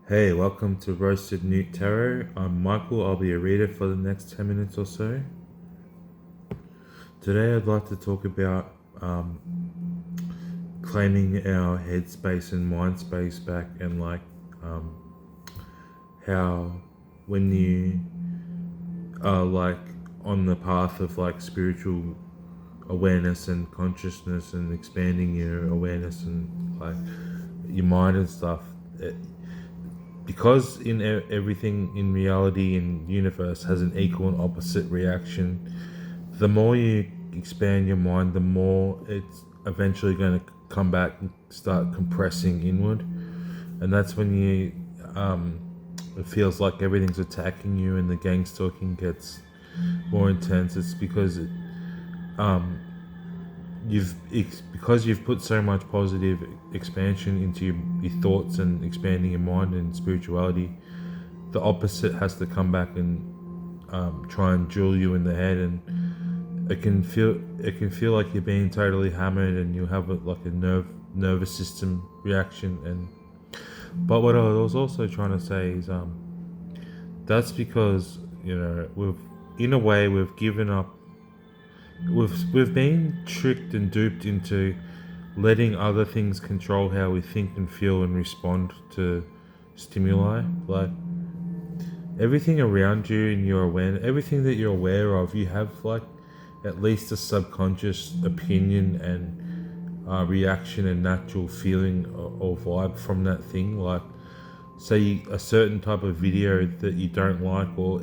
Hey, welcome to Roasted-Newt Tarot. I'm Michael. I'll be your reader for the next 10 minutes or so. Today I'd like to talk about claiming our headspace and mind space back, and how when you are on the path of spiritual awareness and consciousness and expanding your awareness and your mind and stuff, because everything in reality and universe has an equal and opposite reaction. The more you expand your mind, the more it's eventually going to come back and start compressing inward, and that's when you it feels like everything's attacking you and the gangstalking gets more intense. It's because you've put so much positive expansion into your thoughts and expanding your mind and spirituality. The opposite has to come back and try and drill you in the head, and it can feel like you're being totally hammered, and you'll have a nervous system reaction. But what I was also trying to say is that's because we've given up. We've been tricked and duped into letting other things control how we think and feel and respond to stimuli. Like everything around you and everything that you're aware of, you have at least a subconscious opinion and reaction and natural feeling or vibe from that thing. Like say a certain type of video that you don't like, or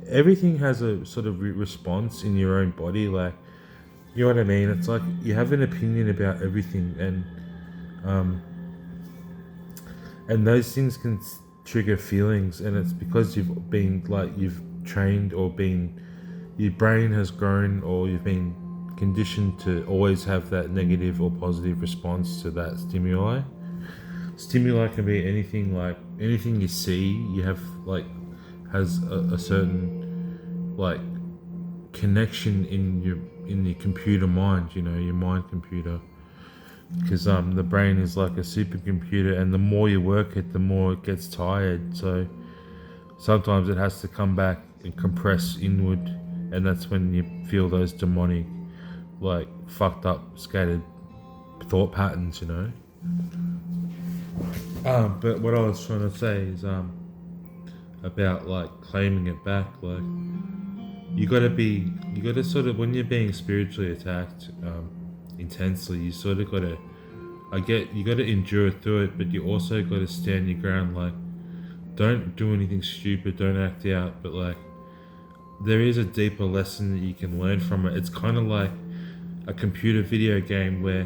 everything has a sort of response in your own body. Like, you know what I mean? It's like you have an opinion about everything, and those things can trigger feelings, and it's because you've trained or your brain has grown, or you've been conditioned to always have that negative or positive response to that stimuli. Stimuli can be anything, like anything you see. You have has a certain connection in your computer mind, your mind computer, because the brain is like a supercomputer, and the more you work it, the more it gets tired. So sometimes it has to come back and compress inward, and that's when you feel those demonic, fucked up, scattered thought patterns. But what I was trying to say is about claiming it back. You gotta sort of, when you're being spiritually attacked intensely, you sort of gotta, you gotta endure through it, but you also gotta stand your ground. Don't do anything stupid, don't act out, but there is a deeper lesson that you can learn from it. It's kind of like a computer video game where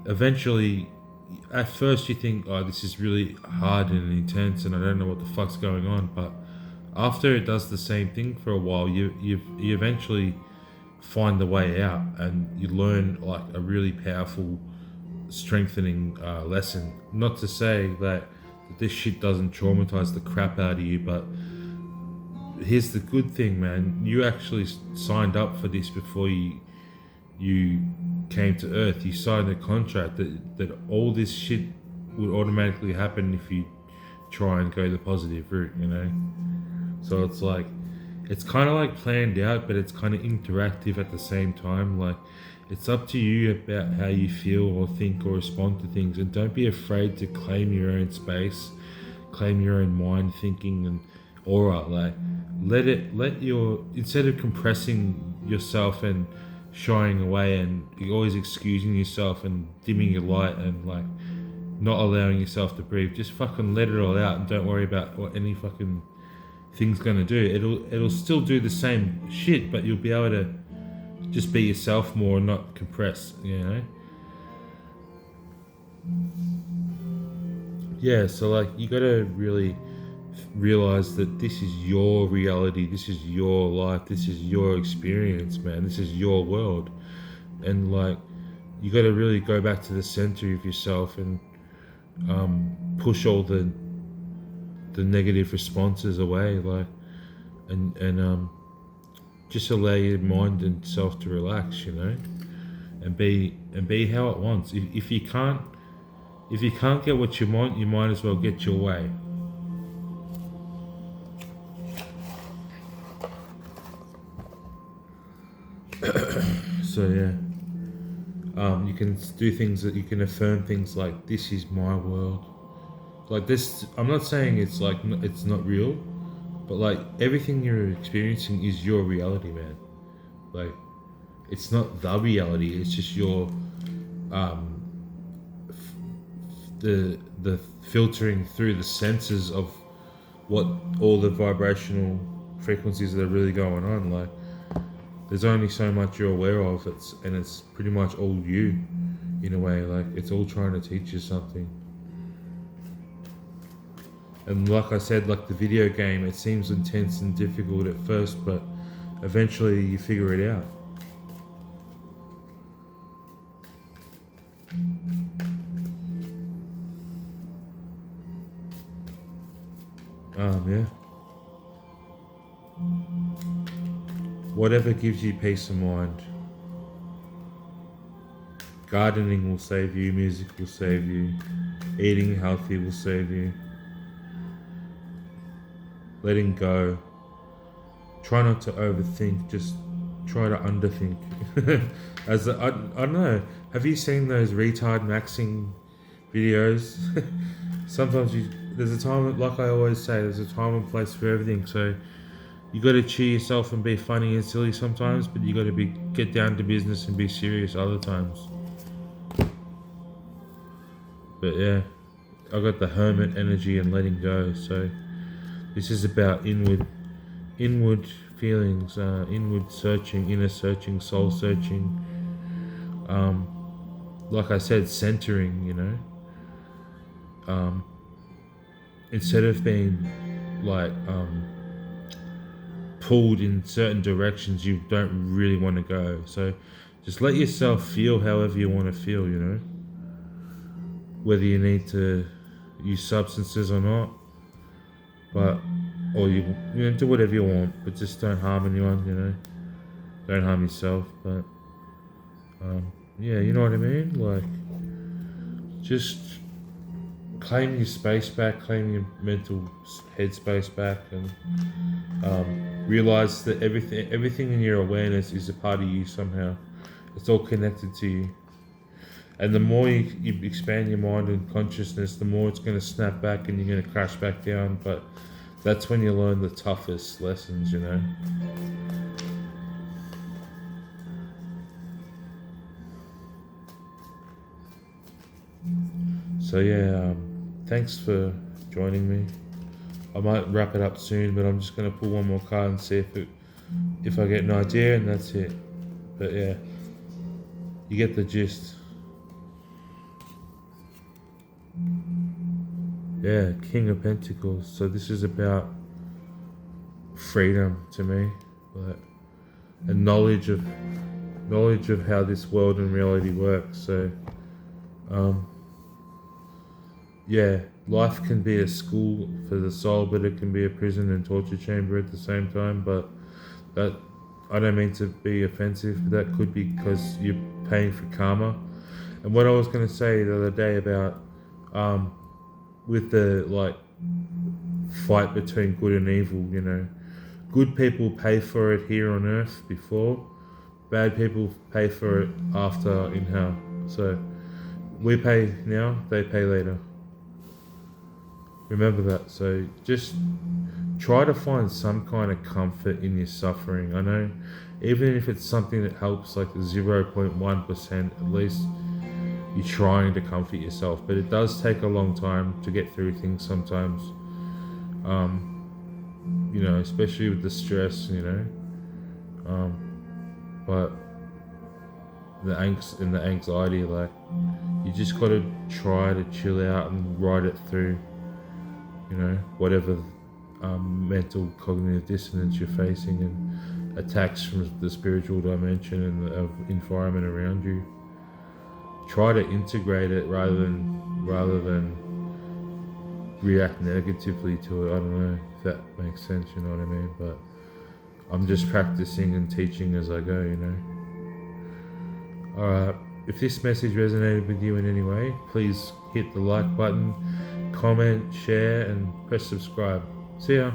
eventually, at first you think, oh, this is really hard and intense and I don't know what the fuck's going on, but after it does the same thing for a while, you eventually find the way out, and you learn a really powerful, strengthening lesson. Not to say that this shit doesn't traumatize the crap out of you, but here's the good thing, man. You actually signed up for this before you came to Earth. You signed a contract that all this shit would automatically happen if you try and go the positive route, So it's kind of planned out, but it's kind of interactive at the same time. It's up to you about how you feel or think or respond to things, and don't be afraid to claim your own space, claim your own mind, thinking and aura. Instead of compressing yourself and shying away and always excusing yourself and dimming your light and not allowing yourself to breathe, just fucking let it all out and don't worry about what any fucking thing's gonna do. It'll still do the same shit, but you'll be able to just be yourself more and not compress, Yeah, so you gotta really realize that this is your reality, this is your life, this is your experience, man. This is your world, and you gotta really go back to the center of yourself and push all the negative responses away, and just allow your mind and self to relax, and be how it wants. If you can't If you can't get what you want, you might as well get your way. So yeah, you can do things that you can affirm things like, this is my world. Like this, I'm not saying it's like it's not real, but like everything you're experiencing is your reality, man. Like it's not the reality, it's just your um the filtering through the senses of what all the vibrational frequencies that are really going on. Like there's only so much you're aware of, and it's pretty much all you in a way. Like it's all trying to teach you something. And like I said, like the video game, it seems intense and difficult at first, but eventually you figure it out. Yeah. Whatever gives you peace of mind. Gardening will save you, music will save you, eating healthy will save you. Letting go. Try not to overthink, just try to underthink. I don't know, have you seen those retard maxing videos? Sometimes there's a time, like I always say, there's a time and place for everything. So you got to cheer yourself and be funny and silly sometimes, but you got to get down to business and be serious other times. But yeah, I got the hermit energy and letting go. So this is about inward feelings, inward searching, inner searching, soul searching. Like I said, centering. Instead of being like pulled in certain directions you don't really want to go. So just let yourself feel however you want to feel. Whether you need to use substances or not, or you do whatever you want, but just don't harm anyone. Don't harm yourself. But yeah, you know what I mean. Like, just claim your space back, claim your mental headspace back, and realize that everything in your awareness is a part of you somehow. It's all connected to you. And the more you expand your mind and consciousness, the more it's going to snap back and you're going to crash back down. But that's when you learn the toughest lessons, So yeah, thanks for joining me. I might wrap it up soon, but I'm just going to pull one more card and see if I get an idea, and that's it. But yeah, you get the gist. Yeah, King of Pentacles. So this is about freedom to me, like a knowledge of how this world and reality works. So, yeah, life can be a school for the soul, but it can be a prison and torture chamber at the same time. But that, I don't mean to be offensive, but that could be because you're paying for karma. And what I was going to say the other day about with the like fight between good and evil, good people pay for it here on earth before, bad people pay for it after in hell. So we pay now, they pay later. Remember that. So just try to find some kind of comfort in your suffering. I know, even if it's something that helps, like 0.1%, at least you're trying to comfort yourself. But it does take a long time to get through things sometimes. Especially with the stress, but the angst and the anxiety, like, you just got to try to chill out and ride it through, whatever mental cognitive dissonance you're facing and attacks from the spiritual dimension and the environment around you. Try to integrate it rather than react negatively to it. I don't know if that makes sense, you know what I mean? But I'm just practicing and teaching as I go, Alright, If this message resonated with you in any way, please hit the like button, comment, share, and press subscribe. See ya.